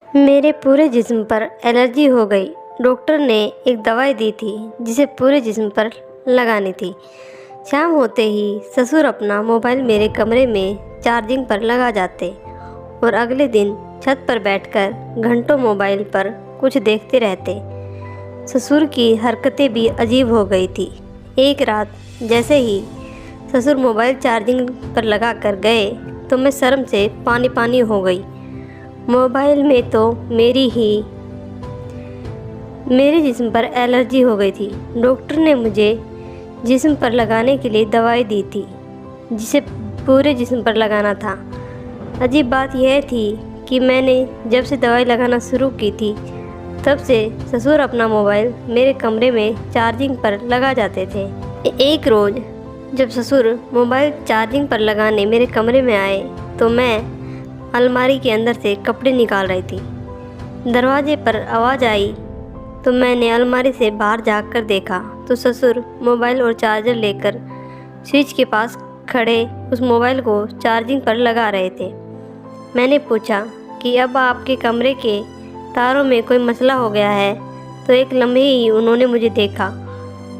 मेरे पूरे जिस्म पर एलर्जी हो गई। डॉक्टर ने एक दवाई दी थी जिसे पूरे जिस्म पर लगानी थी। शाम होते ही ससुर अपना मोबाइल मेरे कमरे में चार्जिंग पर लगा जाते और अगले दिन छत पर बैठकर घंटों मोबाइल पर कुछ देखते रहते। ससुर की हरकतें भी अजीब हो गई थी। एक रात जैसे ही ससुर मोबाइल चार्जिंग पर लगा कर गए तो मैं शर्म से पानी पानी हो गई। मोबाइल में तो मेरे जिस्म पर एलर्जी हो गई थी। डॉक्टर ने मुझे जिस्म पर लगाने के लिए दवाई दी थी जिसे पूरे जिस्म पर लगाना था। अजीब बात यह थी कि मैंने जब से दवाई लगाना शुरू की थी तब से ससुर अपना मोबाइल मेरे कमरे में चार्जिंग पर लगा जाते थे। एक रोज़ जब ससुर मोबाइल चार्जिंग पर लगाने मेरे कमरे में आए तो मैं अलमारी के अंदर से कपड़े निकाल रही थी। दरवाजे पर आवाज़ आई तो मैंने अलमारी से बाहर झाँक कर देखा तो ससुर मोबाइल और चार्जर लेकर स्विच के पास खड़े उस मोबाइल को चार्जिंग पर लगा रहे थे। मैंने पूछा कि अब आपके कमरे के तारों में कोई मसला हो गया है तो एक लम्हे ही उन्होंने मुझे देखा।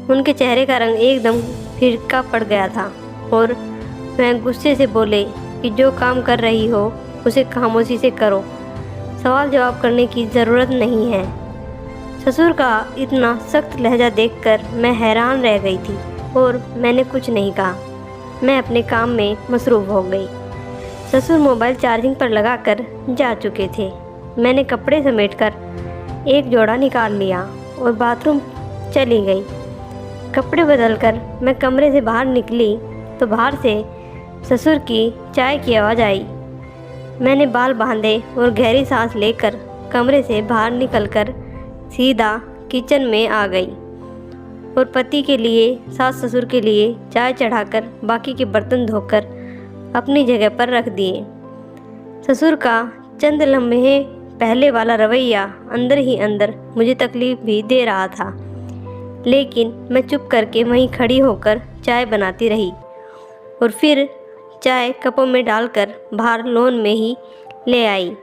उनके चेहरे का रंग एकदम फीका पड़ गया था और वह गुस्से से बोले कि जो काम कर रही हो उसे खामोशी से करो, सवाल जवाब करने की ज़रूरत नहीं है। ससुर का इतना सख्त लहजा देखकर मैं हैरान रह गई थी और मैंने कुछ नहीं कहा। मैं अपने काम में मसरूफ़ हो गई। ससुर मोबाइल चार्जिंग पर लगाकर जा चुके थे। मैंने कपड़े समेटकर एक जोड़ा निकाल लिया और बाथरूम चली गई। कपड़े बदलकर मैं कमरे से बाहर निकली तो बाहर से ससुर की चाय की आवाज़ आई। मैंने बाल बांधे और गहरी सांस लेकर कमरे से बाहर निकलकर सीधा किचन में आ गई और पति के लिए, सास ससुर के लिए चाय चढ़ाकर बाकी के बर्तन धोकर अपनी जगह पर रख दिए। ससुर का चंद लम्हे पहले वाला रवैया अंदर ही अंदर मुझे तकलीफ़ भी दे रहा था, लेकिन मैं चुप करके वहीं खड़ी होकर चाय बनाती रही और फिर चाय कपों में डालकर बाहर लॉन में ही ले आई।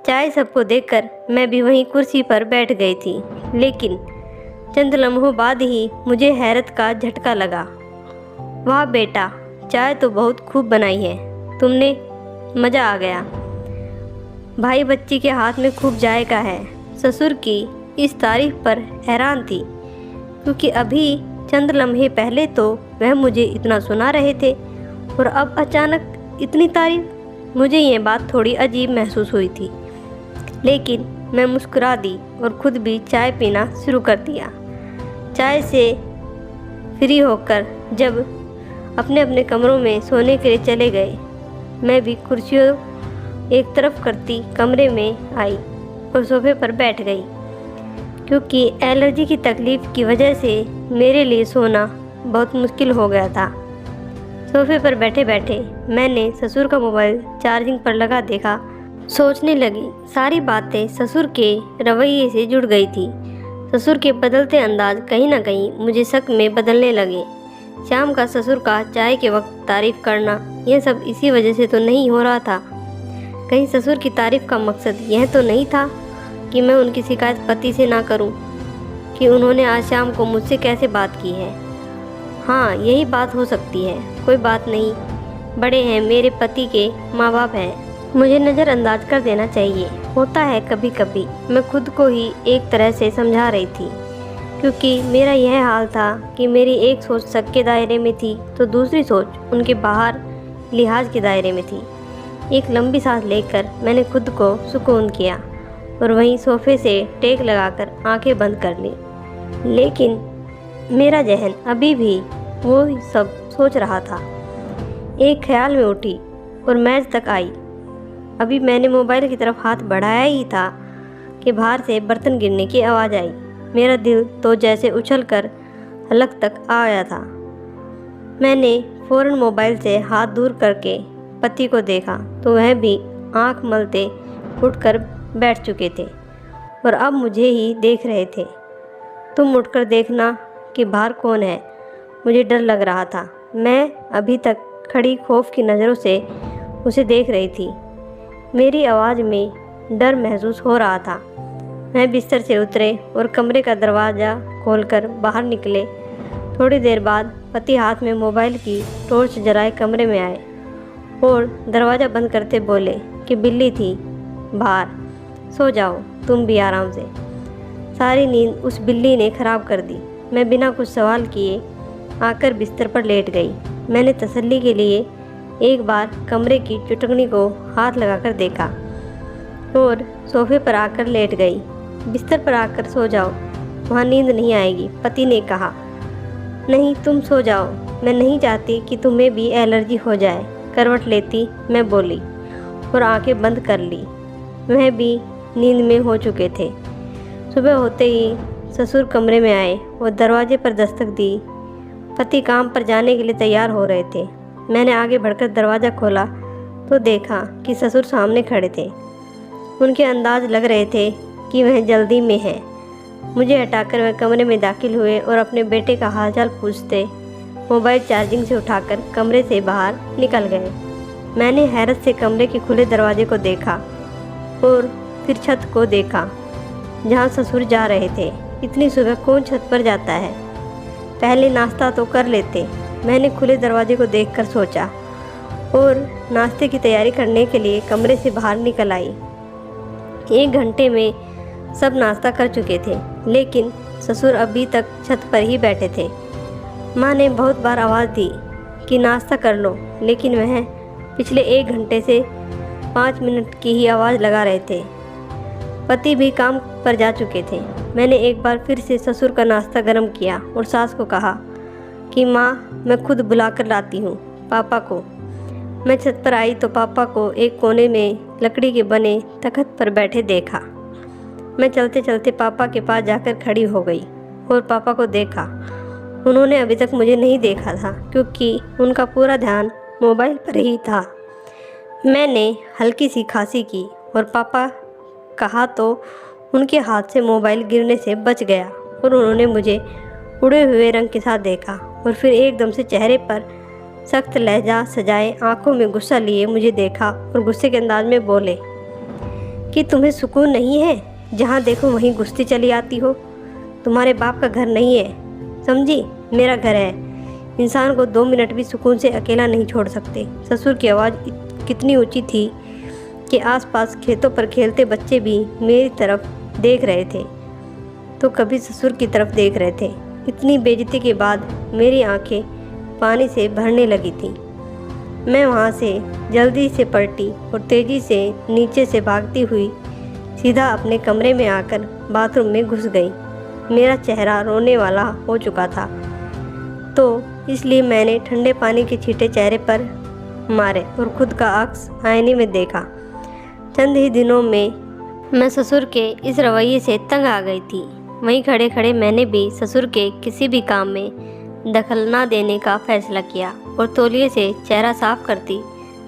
चाय सबको देकर मैं भी वहीं कुर्सी पर बैठ गई थी, लेकिन चंद लम्हों बाद ही मुझे हैरत का झटका लगा। वाह बेटा, चाय तो बहुत खूब बनाई है तुमने, मज़ा आ गया। भाई बच्ची के हाथ में खूब जायका है। ससुर की इस तारीफ पर हैरान थी, क्योंकि अभी चंद लम्हे पहले तो वह मुझे इतना सुना रहे थे और अब अचानक इतनी तारीफ। मुझे ये बात थोड़ी अजीब महसूस हुई थी, लेकिन मैं मुस्कुरा दी और ख़ुद भी चाय पीना शुरू कर दिया। चाय से फ्री होकर जब अपने अपने कमरों में सोने के लिए चले गए, मैं भी कुर्सियों एक तरफ करती कमरे में आई और सोफे पर बैठ गई, क्योंकि एलर्जी की तकलीफ़ की वजह से मेरे लिए सोना बहुत मुश्किल हो गया था। सोफे पर बैठे बैठे मैंने ससुर का मोबाइल चार्जिंग पर लगा देखा। सोचने लगी, सारी बातें ससुर के रवैये से जुड़ गई थी। ससुर के बदलते अंदाज कहीं ना कहीं मुझे शक में बदलने लगे। शाम का ससुर का चाय के वक्त तारीफ़ करना, यह सब इसी वजह से तो नहीं हो रहा था। कहीं ससुर की तारीफ़ का मकसद यह तो नहीं था कि मैं उनकी शिकायत पति से ना करूं कि उन्होंने आज शाम को मुझसे कैसे बात की है। हाँ, यही बात हो सकती है। कोई बात नहीं, बड़े हैं, मेरे पति के माँ बाप हैं, मुझे नज़रअंदाज कर देना चाहिए। होता है कभी कभी। मैं खुद को ही एक तरह से समझा रही थी, क्योंकि मेरा यह हाल था कि मेरी एक सोच शक के दायरे में थी तो दूसरी सोच उनके बाहर लिहाज के दायरे में थी। एक लंबी सांस लेकर मैंने खुद को सुकून किया और वहीं सोफे से टेक लगाकर आंखें बंद कर ली, लेकिन मेरा जहन अभी भी वो सब सोच रहा था। एक ख्याल में उठी और मेज तक आई। अभी मैंने मोबाइल की तरफ हाथ बढ़ाया ही था कि बाहर से बर्तन गिरने की आवाज़ आई। मेरा दिल तो जैसे उछलकर हलक तक आ गया था। मैंने फ़ौरन मोबाइल से हाथ दूर करके पति को देखा तो वह भी आंख मलते उठकर बैठ चुके थे और अब मुझे ही देख रहे थे। तुम उठकर देखना कि बाहर कौन है। मुझे डर लग रहा था। मैं अभी तक खड़ी खौफ की नज़रों से उसे देख रही थी। मेरी आवाज़ में डर महसूस हो रहा था। वह बिस्तर से उतरे और कमरे का दरवाज़ा खोलकर बाहर निकले। थोड़ी देर बाद पति हाथ में मोबाइल की टॉर्च जलाए कमरे में आए और दरवाज़ा बंद करते बोले कि बिल्ली थी बाहर, सो जाओ तुम भी आराम से। सारी नींद उस बिल्ली ने ख़राब कर दी। मैं बिना कुछ सवाल किए आकर बिस्तर पर लेट गई। मैंने तसल्ली के लिए एक बार कमरे की चुटकनी को हाथ लगाकर देखा और सोफे पर आकर लेट गई। बिस्तर पर आकर सो जाओ, वहाँ नींद नहीं आएगी, पति ने कहा। नहीं, तुम सो जाओ, मैं नहीं चाहती कि तुम्हें भी एलर्जी हो जाए। करवट लेती मैं बोली और आंखें बंद कर ली। वह भी नींद में हो चुके थे। सुबह होते ही ससुर कमरे में आए और दरवाजे पर दस्तक दी। पति काम पर जाने के लिए तैयार हो रहे थे। मैंने आगे बढ़कर दरवाज़ा खोला तो देखा कि ससुर सामने खड़े थे। उनके अंदाज लग रहे थे कि वह जल्दी में है। मुझे हटाकर वह कमरे में दाखिल हुए और अपने बेटे का हालचाल पूछते मोबाइल चार्जिंग से उठाकर कमरे से बाहर निकल गए। मैंने हैरत से कमरे के खुले दरवाजे को देखा और फिर छत को देखा जहाँ ससुर जा रहे थे। इतनी सुबह कौन छत पर जाता है? पहले नाश्ता तो कर लेते। मैंने खुले दरवाजे को देखकर सोचा और नाश्ते की तैयारी करने के लिए कमरे से बाहर निकल आई। 1 घंटे में सब नाश्ता कर चुके थे, लेकिन ससुर अभी तक छत पर ही बैठे थे। माँ ने बहुत बार आवाज़ दी कि नाश्ता कर लो, लेकिन वह पिछले 1 घंटे से 5 मिनट की ही आवाज़ लगा रहे थे। पति भी काम पर जा चुके थे। मैंने एक बार फिर से ससुर का नाश्ता गर्म किया और सास को कहा कि माँ, मैं खुद बुला कर लाती हूँ पापा को। मैं छत पर आई तो पापा को एक कोने में लकड़ी के बने तख्त पर बैठे देखा। मैं चलते चलते पापा के पास जाकर खड़ी हो गई और पापा को देखा। उन्होंने अभी तक मुझे नहीं देखा था क्योंकि उनका पूरा ध्यान मोबाइल पर ही था। मैंने हल्की सी खांसी की और पापा कहा तो उनके हाथ से मोबाइल गिरने से बच गया और उन्होंने मुझे उड़े हुए रंग के साथ देखा और फिर एकदम से चेहरे पर सख्त लहजा सजाए आंखों में गुस्सा लिए मुझे देखा और गुस्से के अंदाज में बोले कि तुम्हें सुकून नहीं है? जहाँ देखो वहीं गुस्ती चली आती हो। तुम्हारे बाप का घर नहीं है, समझी? मेरा घर है। इंसान को 2 मिनट भी सुकून से अकेला नहीं छोड़ सकते। ससुर की आवाज़ कितनी ऊंची थी कि आसपास खेतों पर खेलते बच्चे भी मेरी तरफ देख रहे थे तो कभी ससुर की तरफ देख रहे थे। इतनी बेइज्जती के बाद मेरी आंखें पानी से भरने लगी थी। मैं वहाँ से जल्दी से पलटी और तेज़ी से नीचे से भागती हुई सीधा अपने कमरे में आकर बाथरूम में घुस गई। मेरा चेहरा रोने वाला हो चुका था तो इसलिए मैंने ठंडे पानी के छींटे चेहरे पर मारे और खुद का अक्स आईने में देखा। चंद ही दिनों में मैं ससुर के इस रवैये से तंग आ गई थी। वहीं खड़े खड़े मैंने भी ससुर के किसी भी काम में दखल ना देने का फैसला किया और तौलिए से चेहरा साफ करती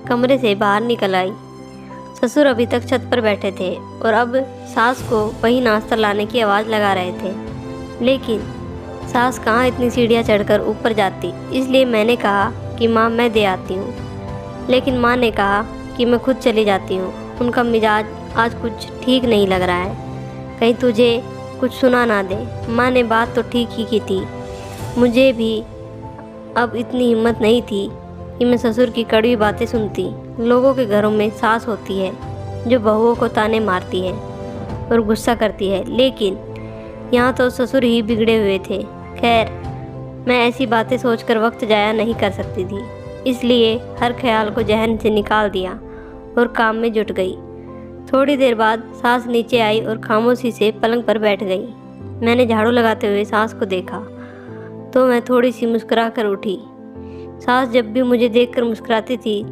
कमरे से बाहर निकल आई। ससुर अभी तक छत पर बैठे थे और अब सास को वहीं नाश्ता लाने की आवाज़ लगा रहे थे, लेकिन सास कहाँ इतनी सीढ़ियाँ चढ़कर ऊपर जाती। इसलिए मैंने कहा कि माँ मैं दे आती हूँ, लेकिन माँ ने कहा कि मैं खुद चली जाती हूँ। उनका मिजाज आज कुछ ठीक नहीं लग रहा है, कहीं तुझे कुछ सुना ना दे। माँ ने बात तो ठीक ही की थी। मुझे भी अब इतनी हिम्मत नहीं थी कि मैं ससुर की कड़वी बातें सुनती। लोगों के घरों में सास होती है जो बहुओं को ताने मारती है और गुस्सा करती है, लेकिन यहाँ तो ससुर ही बिगड़े हुए थे। खैर, मैं ऐसी बातें सोचकर वक्त जाया नहीं कर सकती थी, इसलिए हर ख्याल को जहन से निकाल दिया और काम में जुट गई। थोड़ी देर बाद सास नीचे आई और खामोशी से पलंग पर बैठ गई। मैंने झाड़ू लगाते हुए सास को देखा तो मैं थोड़ी सी मुस्कुरा कर उठी। सास जब भी मुझे देखकर मुस्कुराती थी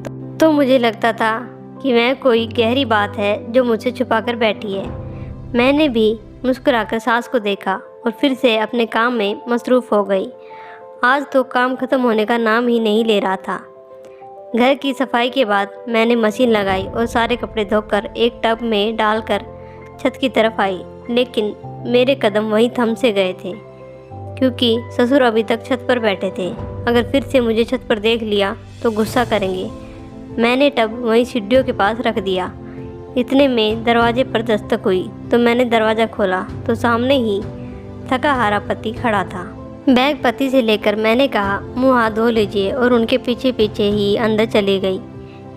तो मुझे लगता था कि वह कोई गहरी बात है जो मुझसे छुपा कर बैठी है। मैंने भी मुस्कुराकर सास को देखा और फिर से अपने काम में मसरूफ़ हो गई। आज तो काम ख़त्म होने का नाम ही नहीं ले रहा था। घर की सफाई के बाद मैंने मशीन लगाई और सारे कपड़े धोकर एक टब में डालकर छत की तरफ आई, लेकिन मेरे कदम वहीं थम से गए थे क्योंकि ससुर अभी तक छत पर बैठे थे। अगर फिर से मुझे छत पर देख लिया तो गुस्सा करेंगे। मैंने टब वहीं सीढ़ियों के पास रख दिया। इतने में दरवाजे पर दस्तक हुई तो मैंने दरवाज़ा खोला तो सामने ही थका हारा पति खड़ा था। बैग पति से लेकर मैंने कहा मुंह हाथ धो लीजिए और उनके पीछे पीछे ही अंदर चली गई।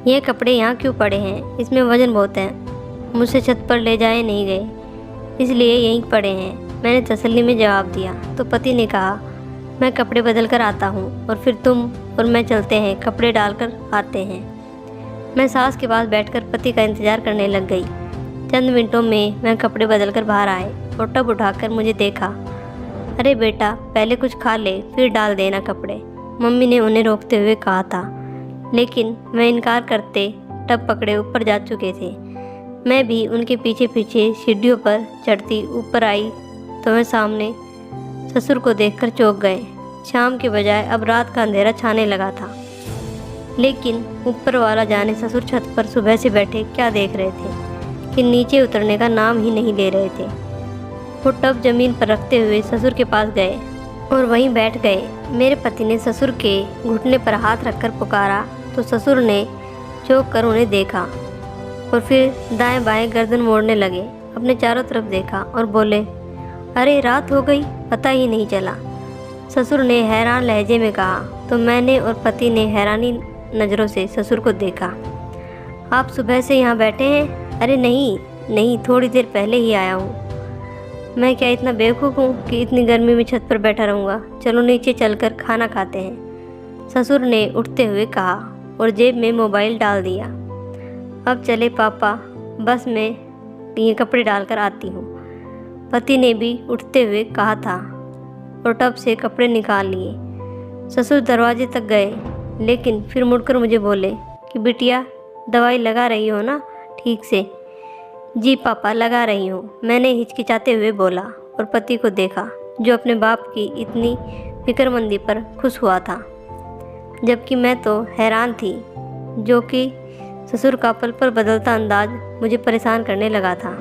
ये कपड़े यहाँ क्यों पड़े हैं? इसमें वज़न बहुत है। मुझसे छत पर ले जाए नहीं गए इसलिए यहीं पड़े हैं, मैंने तसल्ली में जवाब दिया। तो पति ने कहा मैं कपड़े बदल कर आता हूँ और फिर तुम और मैं चलते हैं, कपड़े डालकर आते हैं। मैं सास के पास बैठकर पति का इंतज़ार करने लग गई। चंद मिनटों में मैं कपड़े बदल कर बाहर आए और टब उठाकर मुझे देखा। अरे बेटा पहले कुछ खा ले फिर डाल देना कपड़े, मम्मी ने उन्हें रोकते हुए कहा था। लेकिन मैं इनकार करते टब पकड़े ऊपर जा चुके थे। मैं भी उनके पीछे पीछे सीढ़ियों पर चढ़ती ऊपर आई तो मैं सामने ससुर को देखकर चौंक गए। शाम के बजाय अब रात का अंधेरा छाने लगा था। लेकिन ऊपर वाला जाने ससुर छत पर सुबह से बैठे क्या देख रहे थे कि नीचे उतरने का नाम ही नहीं ले रहे थे। वो टब जमीन पर रखते हुए ससुर के पास गए और वहीं बैठ गए। मेरे पति ने ससुर के घुटने पर हाथ रखकर पुकारा तो ससुर ने चौंक कर उन्हें देखा और फिर दाएं बाएं गर्दन मोड़ने लगे। अपने चारों तरफ देखा और बोले अरे रात हो गई, पता ही नहीं चला। ससुर ने हैरान लहजे में कहा तो मैंने और पति ने हैरानी नज़रों से ससुर को देखा। आप सुबह से यहाँ बैठे हैं? अरे नहीं, थोड़ी देर पहले ही आया हूँ। मैं क्या इतना बेवकूफ़ हूँ कि इतनी गर्मी में छत पर बैठा रहूँगा? चलो नीचे चलकर खाना खाते हैं, ससुर ने उठते हुए कहा और जेब में मोबाइल डाल दिया। अब चले पापा, बस मैं ये कपड़े डालकर आती हूँ, पति ने भी उठते हुए कहा था और टब से कपड़े निकाल लिए। ससुर दरवाजे तक गए लेकिन फिर मुड़कर मुझे बोले कि बिटिया दवाई लगा रही हो ना ठीक से? जी पापा लगा रही हूँ, मैंने हिचकिचाते हुए बोला और पति को देखा जो अपने बाप की इतनी फिक्रमंदी पर खुश हुआ था, जबकि मैं तो हैरान थी। जो कि ससुर का पल पल बदलता अंदाज मुझे परेशान करने लगा था।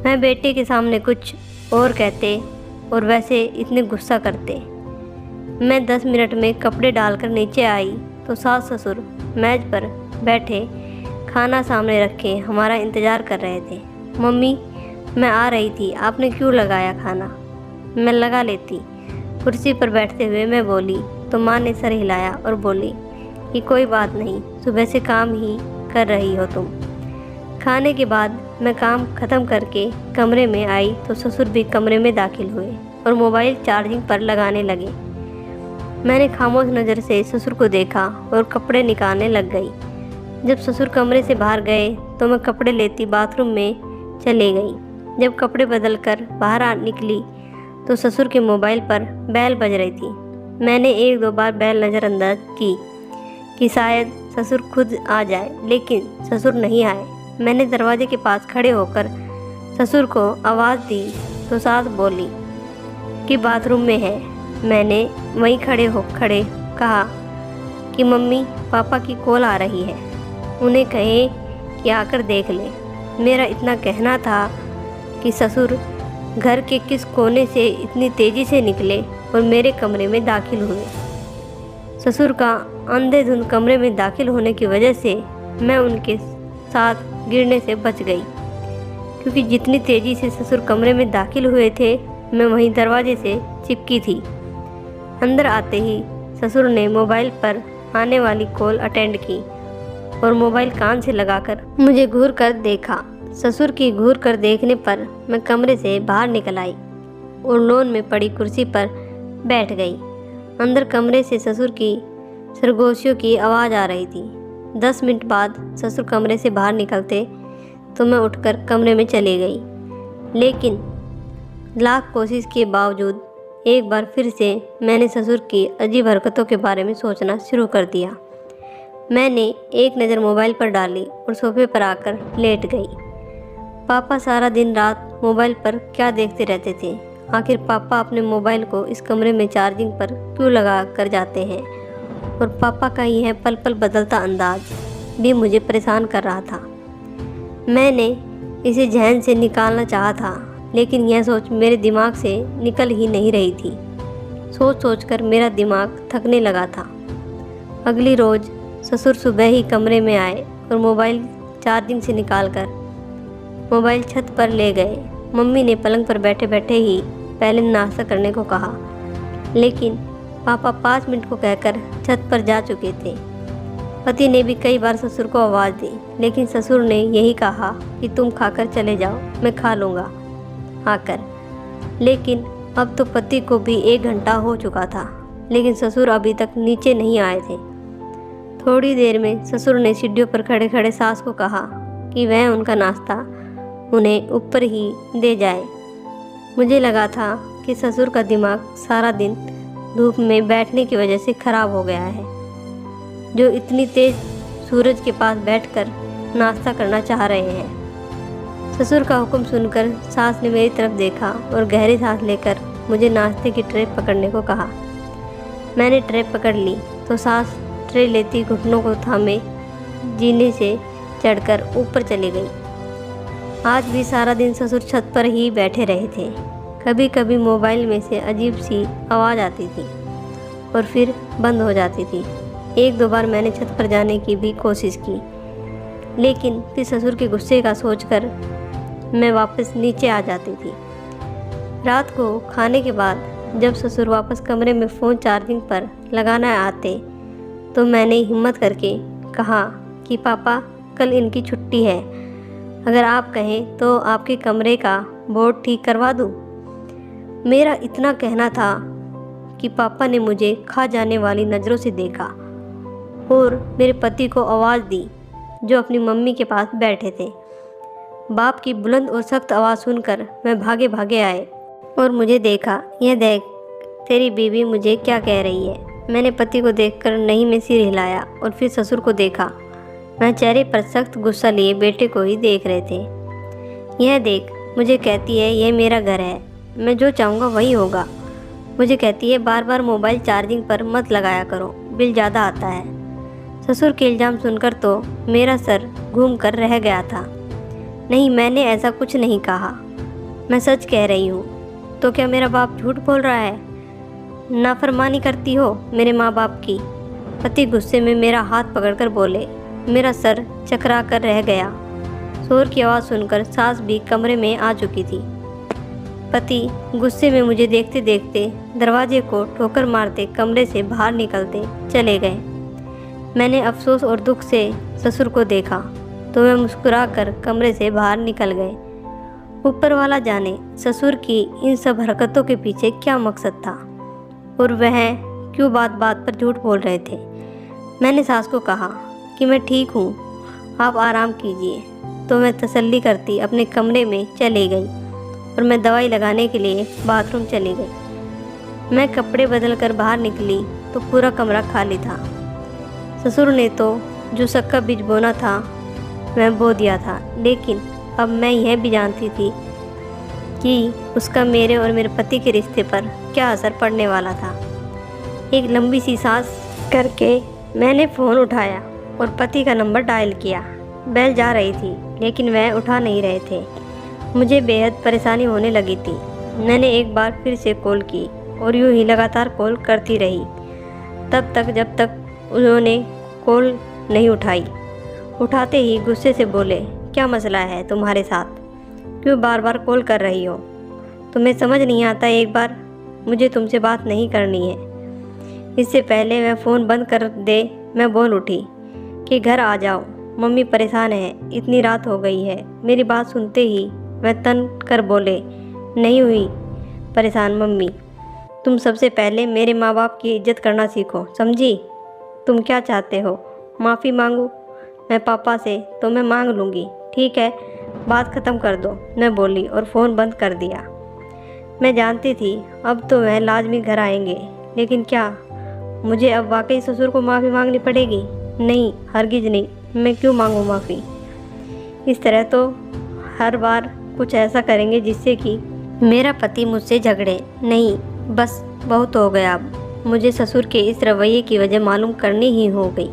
मैं बेटे के सामने कुछ और कहते और वैसे इतने गुस्सा करते। मैं 10 मिनट में कपड़े डालकर नीचे आई तो सास ससुर मेज पर बैठे खाना सामने रखे हमारा इंतज़ार कर रहे थे। मम्मी मैं आ रही थी, आपने क्यों लगाया खाना? मैं लगा लेती, कुर्सी पर बैठते हुए मैं बोली तो माँ ने सर हिलाया और बोली कि कोई बात नहीं, सुबह से काम ही कर रही हो तुम। खाने के बाद मैं काम ख़त्म करके कमरे में आई तो ससुर भी कमरे में दाखिल हुए और मोबाइल चार्जिंग पर लगाने लगे। मैंने खामोश नज़र से ससुर को देखा और कपड़े निकालने लग गई। जब ससुर कमरे से बाहर गए तो मैं कपड़े लेती बाथरूम में चले गई। जब कपड़े बदल कर बाहर निकली तो ससुर के मोबाइल पर बेल बज रही थी। मैंने 1-2 बार बेल नज़रअंदाज की कि शायद ससुर खुद आ जाए, लेकिन ससुर नहीं आए। मैंने दरवाजे के पास खड़े होकर ससुर को आवाज़ दी तो सास बोली कि बाथरूम में है। मैंने वहीं खड़े कहा कि मम्मी पापा की कॉल आ रही है, उन्हें कहे कि आकर देख ले। मेरा इतना कहना था कि ससुर घर के किस कोने से इतनी तेज़ी से निकले और मेरे कमरे में दाखिल हुए। ससुर का अंधेधुंध कमरे में दाखिल होने की वजह से मैं उनके साथ गिरने से बच गई, क्योंकि जितनी तेज़ी से ससुर कमरे में दाखिल हुए थे मैं वहीं दरवाजे से चिपकी थी। अंदर आते ही ससुर ने मोबाइल पर आने वाली कॉल अटेंड की और मोबाइल कान से लगाकर मुझे घूर कर देखा। ससुर की घूर कर देखने पर मैं कमरे से बाहर निकल आई और लॉन में पड़ी कुर्सी पर बैठ गई। अंदर कमरे से ससुर की सरगोशियों की आवाज़ आ रही थी। 10 मिनट बाद ससुर कमरे से बाहर निकलते तो मैं उठकर कमरे में चली गई, लेकिन लाख कोशिश के बावजूद एक बार फिर से मैंने ससुर की अजीब हरकतों के बारे में सोचना शुरू कर दिया। मैंने एक नज़र मोबाइल पर डाली और सोफे पर आकर लेट गई। पापा सारा दिन रात मोबाइल पर क्या देखते रहते थे? आखिर पापा अपने मोबाइल को इस कमरे में चार्जिंग पर क्यों लगा कर जाते हैं? और पापा का यह पल पल बदलता अंदाज भी मुझे परेशान कर रहा था। मैंने इसे जहन से निकालना चाहा था, लेकिन यह सोच मेरे दिमाग से निकल ही नहीं रही थी। सोच कर मेरा दिमाग थकने लगा था। अगली रोज़ ससुर सुबह ही कमरे में आए और मोबाइल चार्जिंग से निकालकर मोबाइल छत पर ले गए। मम्मी ने पलंग पर बैठे बैठे ही पहले नाश्ता करने को कहा, लेकिन पापा 5 मिनट को कहकर छत पर जा चुके थे। पति ने भी कई बार ससुर को आवाज़ दी, लेकिन ससुर ने यही कहा कि तुम खाकर चले जाओ, मैं खा लूँगा आकर। लेकिन अब तो पति को भी 1 घंटा हो चुका था, लेकिन ससुर अभी तक नीचे नहीं आए थे। थोड़ी देर में ससुर ने सीढ़ियों पर खड़े खड़े सास को कहा कि वह उनका नाश्ता उन्हें ऊपर ही दे जाए। मुझे लगा था कि ससुर का दिमाग सारा दिन धूप में बैठने की वजह से खराब हो गया है, जो इतनी तेज सूरज के पास बैठकर नाश्ता करना चाह रहे हैं। ससुर का हुक्म सुनकर सास ने मेरी तरफ देखा और गहरी सांस लेकर मुझे नाश्ते की ट्रे पकड़ने को कहा। मैंने ट्रे पकड़ ली तो सास ट्रे लेती घुटनों को थामे जीने से चढ़कर ऊपर चली गई। आज भी सारा दिन ससुर छत पर ही बैठे रहे थे। कभी कभी मोबाइल में से अजीब सी आवाज़ आती थी और फिर बंद हो जाती थी। 1-2 बार मैंने छत पर जाने की भी कोशिश की, लेकिन फिर ससुर के गुस्से का सोचकर मैं वापस नीचे आ जाती थी। रात को खाने के बाद जब ससुर वापस कमरे में फ़ोन चार्जिंग पर लगाना आते तो मैंने हिम्मत करके कहा कि पापा कल इनकी छुट्टी है, अगर आप कहें तो आपके कमरे का बोर्ड ठीक करवा दूँ। मेरा इतना कहना था कि पापा ने मुझे खा जाने वाली नज़रों से देखा और मेरे पति को आवाज़ दी, जो अपनी मम्मी के पास बैठे थे। बाप की बुलंद और सख्त आवाज़ सुनकर मैं भागे भागे आए और मुझे देखा, यह देख तेरी बीवी मुझे क्या कह रही है। मैंने पति को देखकर नहीं में सिर हिलाया और फिर ससुर को देखा। मैं चेहरे पर सख्त गुस्सा लिए बेटे को ही देख रहे थे। यह देख, मुझे कहती है यह मेरा घर है, मैं जो चाहूँगा वही होगा। मुझे कहती है बार बार मोबाइल चार्जिंग पर मत लगाया करो, बिल ज़्यादा आता है। ससुर के इल्ज़ाम सुनकर तो मेरा सर घूम कर रह गया था। नहीं, मैंने ऐसा कुछ नहीं कहा, मैं सच कह रही हूँ। तो क्या मेरा बाप झूठ बोल रहा है? नाफरमानी करती हो मेरे माँ बाप की? पति गुस्से में मेरा हाथ पकड़कर बोले। मेरा सर चकरा कर रह गया। शोर की आवाज़ सुनकर सास भी कमरे में आ चुकी थी। पति गुस्से में मुझे देखते देखते दरवाजे को ठोकर मारते कमरे से बाहर निकलते चले गए। मैंने अफसोस और दुख से ससुर को देखा तो वह मुस्कुराकर कमरे से बाहर निकल गए। ऊपर वाला जाने ससुर की इन सब हरकतों के पीछे क्या मकसद था और वह क्यों बात बात पर झूठ बोल रहे थे। मैंने सास को कहा कि मैं ठीक हूँ, आप आराम कीजिए, तो मैं तसल्ली करती अपने कमरे में चली गई और मैं दवाई लगाने के लिए बाथरूम चली गई। मैं कपड़े बदल कर बाहर निकली तो पूरा कमरा खाली था। ससुर ने तो जो सक्का बीज बोना था वह बो दिया था, लेकिन अब मैं यह भी जानती थी कि उसका मेरे और मेरे पति के रिश्ते पर क्या असर पड़ने वाला था। एक लंबी सी सांस करके मैंने फ़ोन उठाया और पति का नंबर डायल किया। बेल जा रही थी, लेकिन वह उठा नहीं रहे थे। मुझे बेहद परेशानी होने लगी थी। मैंने एक बार फिर से कॉल की और यूं ही लगातार कॉल करती रही तब तक जब तक उन्होंने कॉल नहीं उठाई। उठाते ही गुस्से से बोले, क्या मसला है तुम्हारे साथ, क्यों बार बार कॉल कर रही हो? तुम्हें समझ नहीं आता एक बार मुझे तुमसे बात नहीं करनी है। इससे पहले वह फ़ोन बंद कर दे मैं बोल उठी कि घर आ जाओ, मम्मी परेशान है, इतनी रात हो गई है। मेरी बात सुनते ही वह तन कर बोले, नहीं हुई परेशान मम्मी, तुम सबसे पहले मेरे माँ बाप की इज्जत करना सीखो, समझी? तुम क्या चाहते हो, माफ़ी मांगूँ मैं पापा से? तो मैं मांग लूँगी, ठीक है, बात ख़त्म कर दो, मैं बोली और फ़ोन बंद कर दिया। मैं जानती थी अब तो वह लाजमी घर आएंगे, लेकिन क्या मुझे अब वाकई ससुर को माफ़ी मांगनी पड़ेगी? नहीं, हरगिज़ नहीं, मैं क्यों मांगूँ माफ़ी? इस तरह तो हर बार कुछ ऐसा करेंगे जिससे कि मेरा पति मुझसे झगड़े। नहीं, बस बहुत हो गया। अब मुझे ससुर के इस रवैये की वजह मालूम करनी ही हो गई।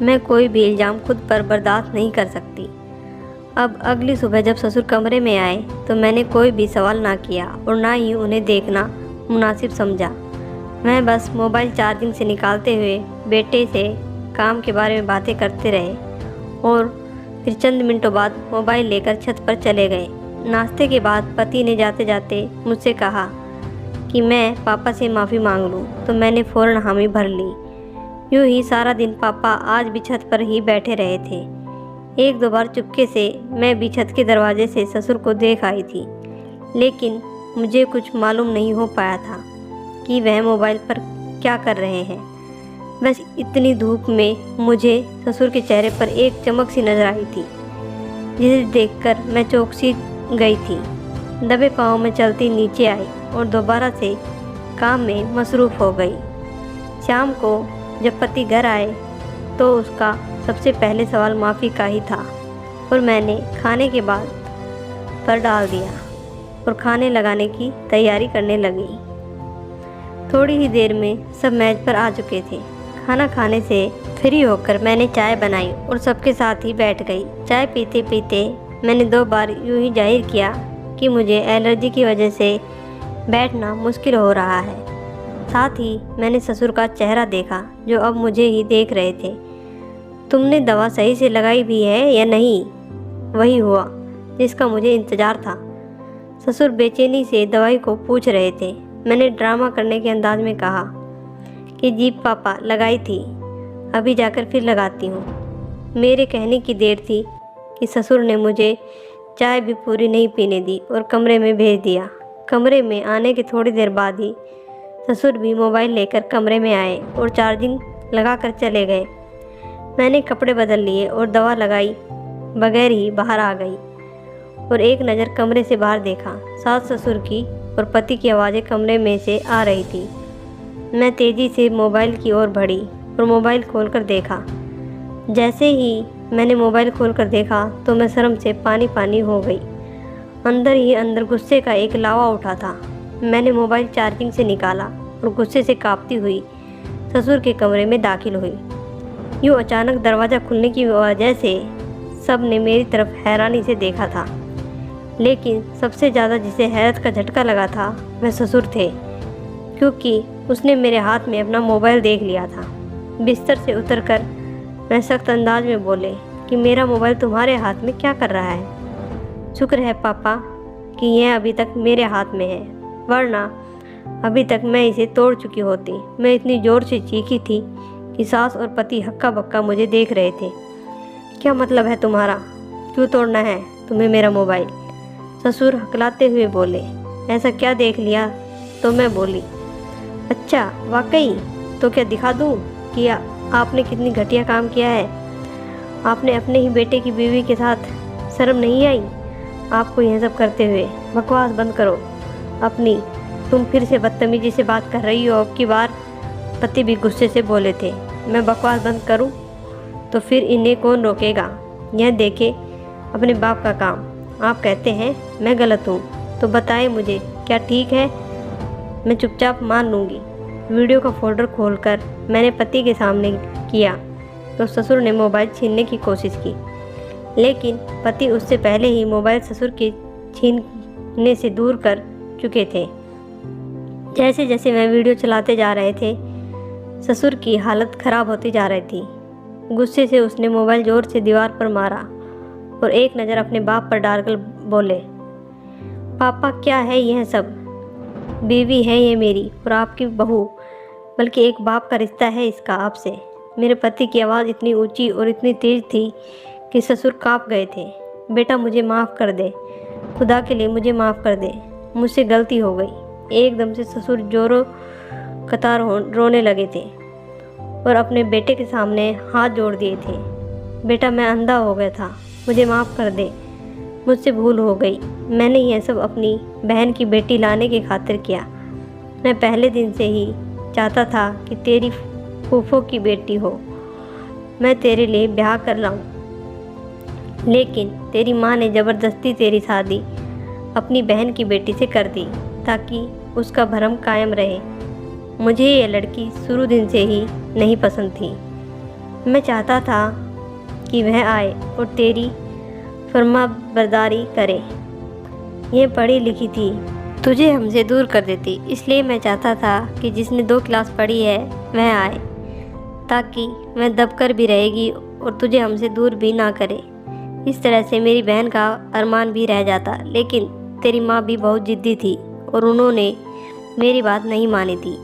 मैं कोई भी इल्ज़ाम खुद पर बर्दाश्त नहीं कर सकती। अब अगली सुबह जब ससुर कमरे में आए तो मैंने कोई भी सवाल ना किया और ना ही उन्हें देखना मुनासिब समझा। मैं बस मोबाइल चार्जिंग से निकालते हुए बेटे से काम के बारे में बातें करते रहे और फिर चंद मिनटों बाद मोबाइल लेकर छत पर चले गए। नाश्ते के बाद पति ने जाते जाते मुझसे कहा कि मैं पापा से माफ़ी मांग लूँ, तो मैंने फ़ौरन हामी भर ली। यूँ ही सारा दिन पापा आज भी छत पर ही बैठे रहे थे। एक दो बार चुपके से मैं भी छत के दरवाजे से ससुर को देख आई थी, लेकिन मुझे कुछ मालूम नहीं हो पाया था कि वह मोबाइल पर क्या कर रहे हैं। बस इतनी धूप में मुझे ससुर के चेहरे पर एक चमक सी नज़र आई थी, जिसे देखकर मैं चौंक सी गई थी। दबे पाँव में चलती नीचे आई और दोबारा से काम में मसरूफ़ हो गई। शाम को जब पति घर आए तो उसका सबसे पहले सवाल माफ़ी का ही था, और मैंने खाने के बाद पर डाल दिया और खाने लगाने की तैयारी करने लगी। थोड़ी ही देर में सब मेज़ पर आ चुके थे। खाना खाने से फ्री होकर मैंने चाय बनाई और सबके साथ ही बैठ गई। चाय पीते पीते मैंने 2 बार यूं ही जाहिर किया कि मुझे एलर्जी की वजह से बैठना मुश्किल हो रहा है। साथ ही मैंने ससुर का चेहरा देखा, जो अब मुझे ही देख रहे थे। तुमने दवा सही से लगाई भी है या नहीं? वही हुआ जिसका मुझे इंतज़ार था। ससुर बेचैनी से दवाई को पूछ रहे थे। मैंने ड्रामा करने के अंदाज में कहा कि जी पापा, लगाई थी, अभी जाकर फिर लगाती हूँ। मेरे कहने की देर थी कि ससुर ने मुझे चाय भी पूरी नहीं पीने दी और कमरे में भेज दिया। कमरे में आने के थोड़ी देर बाद ही ससुर भी मोबाइल लेकर कमरे में आए और चार्जिंग लगाकर चले गए। मैंने कपड़े बदल लिए और दवा लगाई बगैर ही बाहर आ गई और एक नज़र कमरे से बाहर देखा। सास ससुर की और पति की आवाज़ें कमरे में से आ रही थी। मैं तेज़ी से मोबाइल की ओर बढ़ी और मोबाइल खोलकर देखा। जैसे ही मैंने मोबाइल खोलकर देखा तो मैं शर्म से पानी पानी हो गई। अंदर ही अंदर गुस्से का एक लावा उठा था। मैंने मोबाइल चार्जिंग से निकाला और गुस्से से कांपती हुई ससुर के कमरे में दाखिल हुई। यूँ अचानक दरवाज़ा खुलने की वजह से सब ने मेरी तरफ हैरानी से देखा था, लेकिन सबसे ज़्यादा जिसे हैरत का झटका लगा था वह ससुर थे, क्योंकि उसने मेरे हाथ में अपना मोबाइल देख लिया था। बिस्तर से उतरकर मैं सख्त अंदाज में बोले कि मेरा मोबाइल तुम्हारे हाथ में क्या कर रहा है? शुक्र है पापा कि यह अभी तक मेरे हाथ में है, वरना अभी तक मैं इसे तोड़ चुकी होती। मैं इतनी ज़ोर से चीखी थी कि सास और पति हक्का बक्का मुझे देख रहे थे। क्या मतलब है तुम्हारा? क्यों तोड़ना है तुम्हें मेरा मोबाइल? ससुर हकलाते हुए बोले। ऐसा क्या देख लिया? तो मैं बोली, अच्छा वाकई? तो क्या दिखा दूँ कि आपने कितनी घटिया काम किया है? आपने अपने ही बेटे की बीवी के साथ शर्म नहीं आई आपको यह सब करते हुए? बकवास बंद करो अपनी। तुम फिर से बदतमीजी से बात कर रही हो अब की बार। पति भी गुस्से से बोले थे। मैं बकवास बंद करूं तो फिर इन्हें कौन रोकेगा? यह देखे अपने बाप का काम। आप कहते हैं मैं गलत हूं, तो बताएं मुझे क्या ठीक है? मैं चुपचाप मान लूँगी। वीडियो का फोल्डर खोलकर मैंने पति के सामने किया तो ससुर ने मोबाइल छीनने की कोशिश की, लेकिन पति उससे पहले ही मोबाइल ससुर के छीनने से दूर कर चुके थे। जैसे जैसे मैं वीडियो चलाते जा रहे थे, ससुर की हालत ख़राब होती जा रही थी। गुस्से से उसने मोबाइल ज़ोर से दीवार पर मारा और एक नज़र अपने बाप पर डालकर बोले, पापा क्या है यह सब? बीवी है ये मेरी और आपकी बहू, बल्कि एक बाप का रिश्ता है इसका आपसे। मेरे पति की आवाज़ इतनी ऊंची और इतनी तेज़ थी कि ससुर कांप गए थे। बेटा मुझे माफ़ कर दे, खुदा के लिए मुझे माफ़ कर दे, मुझसे गलती हो गई। एकदम से ससुर जोरों कतार रोने लगे थे और अपने बेटे के सामने हाथ जोड़ दिए थे। बेटा मैं अंधा हो गया था, मुझे माफ़ कर दे, मुझसे भूल हो गई। मैंने यह सब अपनी बहन की बेटी लाने की खातिर किया। मैं पहले दिन से ही चाहता था कि तेरी फूफो की बेटी हो, मैं तेरे लिए ब्याह कर लाऊं, लेकिन तेरी माँ ने ज़बरदस्ती तेरी शादी अपनी बहन की बेटी से कर दी ताकि उसका भरम कायम रहे। मुझे यह लड़की शुरू दिन से ही नहीं पसंद थी। मैं चाहता था कि वह आए और तेरी फरमाबरदारी करे। यह पढ़ी लिखी थी, तुझे हमसे दूर कर देती, इसलिए मैं चाहता था कि जिसने 2 क्लास पढ़ी है वह आए, ताकि वह दबकर भी रहेगी और तुझे हमसे दूर भी ना करे। इस तरह से मेरी बहन का अरमान भी रह जाता। लेकिन तेरी माँ भी बहुत ज़िद्दी थी और उन्होंने मेरी बात नहीं मानी थी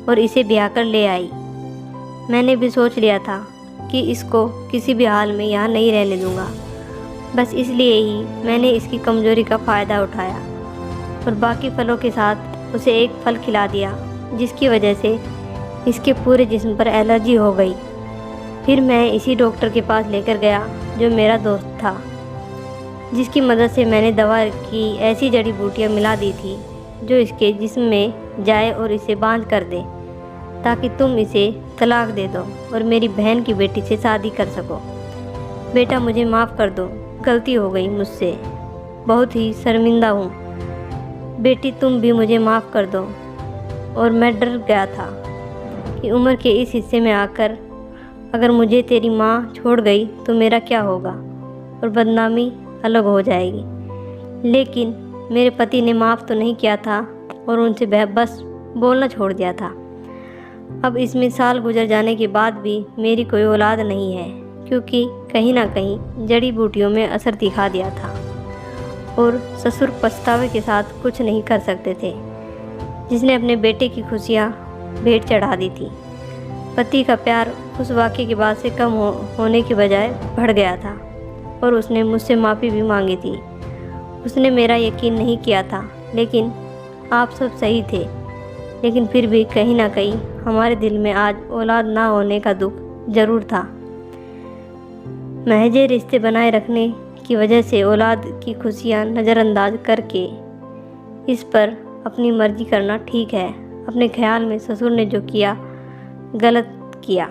और इसे ब्याह कर ले आई। मैंने भी सोच लिया था कि इसको किसी भी हाल में यहाँ नहीं रहने दूँगा। बस इसलिए ही मैंने इसकी कमज़ोरी का फ़ायदा उठाया और बाकी फलों के साथ उसे एक फल खिला दिया, जिसकी वजह से इसके पूरे जिस्म पर एलर्जी हो गई। फिर मैं इसी डॉक्टर के पास लेकर गया जो मेरा दोस्त था, जिसकी मदद से मैंने दवा की ऐसी जड़ी बूटियाँ मिला दी थी जो इसके जिस्म में जाए और इसे बांध कर दे, ताकि तुम इसे तलाक दे दो और मेरी बहन की बेटी से शादी कर सको। बेटा, मुझे माफ़ कर दो, गलती हो गई मुझसे, बहुत ही शर्मिंदा हूँ। बेटी, तुम भी मुझे माफ़ कर दो। और मैं डर गया था कि उम्र के इस हिस्से में आकर अगर मुझे तेरी माँ छोड़ गई तो मेरा क्या होगा और बदनामी अलग हो जाएगी। लेकिन मेरे पति ने माफ़ तो नहीं किया था और उनसे बस बोलना छोड़ दिया था। अब इसमें साल गुजर जाने के बाद भी मेरी कोई औलाद नहीं है, क्योंकि कहीं ना कहीं जड़ी बूटियों में असर दिखा दिया था और ससुर पछतावे के साथ कुछ नहीं कर सकते थे, जिसने अपने बेटे की खुशियाँ भेंट चढ़ा दी थी। पति का प्यार उस वाक़ये के बाद से कम होने के बजाय बढ़ गया था और उसने मुझसे माफ़ी भी मांगी थी। उसने मेरा यकीन नहीं किया था, लेकिन आप सब सही थे। लेकिन फिर भी कहीं ना कहीं हमारे दिल में आज औलाद ना होने का दुख ज़रूर था। महज रिश्ते बनाए रखने की वजह से औलाद की खुशियाँ नज़रअंदाज करके इस पर अपनी मर्जी करना ठीक है। अपने ख्याल में ससुर ने जो किया गलत किया।